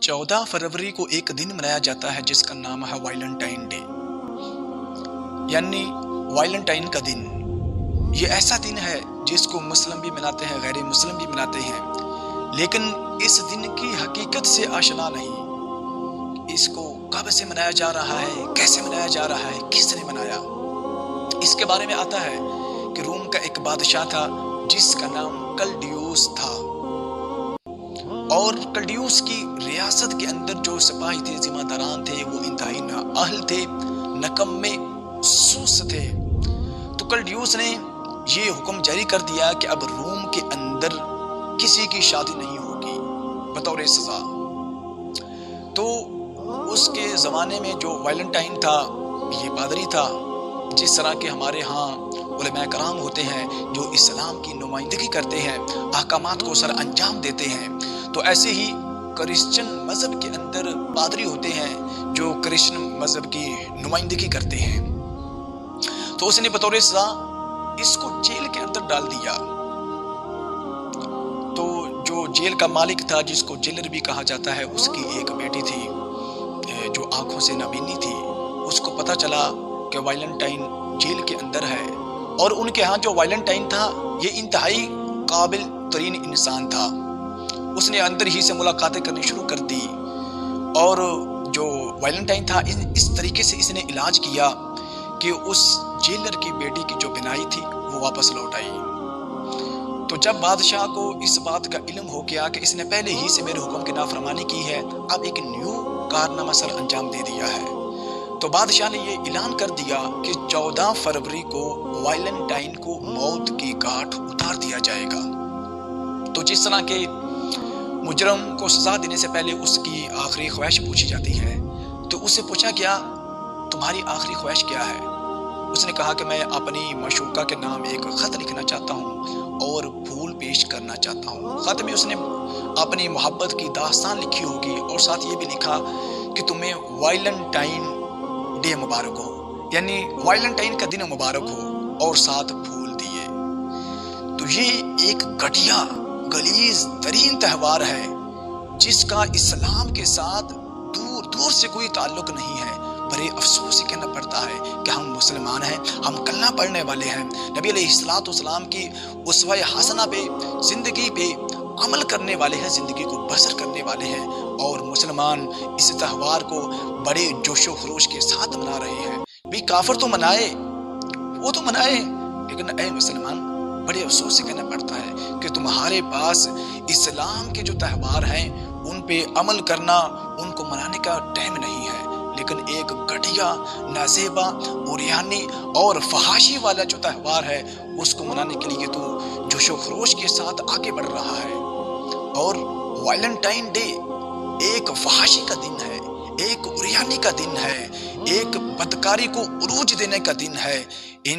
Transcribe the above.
14 फरवरी को एक दिन मनाया जाता है जिसका नाम है वैलेंटाइन डे, यानी वैलेंटाइन का दिन। ये ऐसा दिन है जिसको मुस्लिम भी मनाते हैं, गैर मुस्लिम भी मनाते हैं, लेकिन इस दिन की हकीकत से आशना नहीं। इसको कब से मनाया जा रहा है, कैसे मनाया जा रहा है, किसने मनाया, इसके बारे में आता है कि रोम का एक बादशाह था जिसका नाम कलडियोस था, और कलडियोस की रियासत के अंदर जो सिपाही थे, जिम्मेदारान थे, वो इंतहाई नाअहल थे, नकम्मे, सुस्त थे। तो कलडियोस ने ये हुक्म जारी कर दिया कि अब रोम के अंदर किसी की शादी नहीं होगी बतौर सजा। तो उसके ज़माने में जो वैलेंटाइन था, ये पादरी था, जिस तरह के हमारे यहाँ उलमा कराम होते हैं जो इस्लाम की नुमाइंदगी करते हैं, अहकामात को सर अंजाम देते हैं, तो ऐसे ही क्रिश्चियन मज़हब के अंदर पादरी होते हैं जो क्रिश्चियन मज़हब की नुमाइंदगी करते हैं। तो उसने बतौर सज़ा इसको जेल के अंदर डाल दिया। तो जो जेल का मालिक था, जिसको जेलर भी कहा जाता है, उसकी एक बेटी थी जो आंखों से नाबीनी थी। उसको पता चला कि वैलेंटाइन जेल के अंदर है, और उनके यहाँ जो वैलेंटाइन था ये इंतहाई काबिल तरीन इंसान था। उसने अंदर ही से मुलाकातें करनी शुरू कर दी, और जो वैलेंटाइन था इस तरीके से इसने इलाज किया कि उस जेलर की बेटी की जो बिनाई थी वो वापस लौट आई। तो जब बादशाह को इस बात का इल्म हो गया कि इसने पहले ही से मेरे हुक्म की नाफरमानी की है, अब एक न्यू कारनामा सर अंजाम दे दिया है, तो बादशाह ने ये ऐलान कर दिया कि 14 फरवरी को वैलेंटाइन को मौत की घाट उतार दिया जाएगा। तो जिस तरह के मुजरम को सजा देने से पहले उसकी आखिरी ख्वाहिश पूछी जाती है, तो उससे पूछा गया तुम्हारी आखिरी ख्वाहिश क्या है। उसने कहा कि मैं अपनी मशूका के नाम एक ख़त लिखना चाहता हूँ और फूल पेश करना चाहता हूँ। ख़त में उसने अपनी मोहब्बत की दास्तान लिखी होगी, और साथ ये भी लिखा कि तुम्हें वैलेंटाइन डे मुबारक हो, यानी वैलेंटाइन का दिन मुबारक हो, और साथ फूल दिए। तो ये एक घटिया गलीज तरीन त्यौहार है जिसका इस्लाम के साथ दूर दूर से कोई ताल्लुक नहीं है। बड़े अफसोस से कहना पड़ता है कि हम मुसलमान हैं, हम कलमा पढ़ने वाले हैं, नबी अलैहिस्सलाम की उसवा हसना पे, ज़िंदगी पे अमल करने वाले हैं, ज़िंदगी को बसर करने वाले हैं, और मुसलमान इस त्यौहार को बड़े जोशो खरोश के साथ मना रहे हैं। भी काफिर तो मनाए, वो तो मनाए, लेकिन ऐ मुसलमान, बड़े अफसोस से कहना पड़ता है कि तुम्हारे पास इस्लाम के जो त्यौहार हैं उन पे अमल करना, उनको मनाने का टाइम नहीं है, लेकिन एक घटिया, नाज़ेबा, उरियानी और फहाशी वाला जो त्यौहार है उसको मनाने के लिए तो जोशो खरोश के साथ आगे बढ़ रहा है। और वैलेंटाइन डे एक फहाशी का दिन है, एक उरियानी का दिन है, एक बदकारी को उरूज देने का दिन है। इन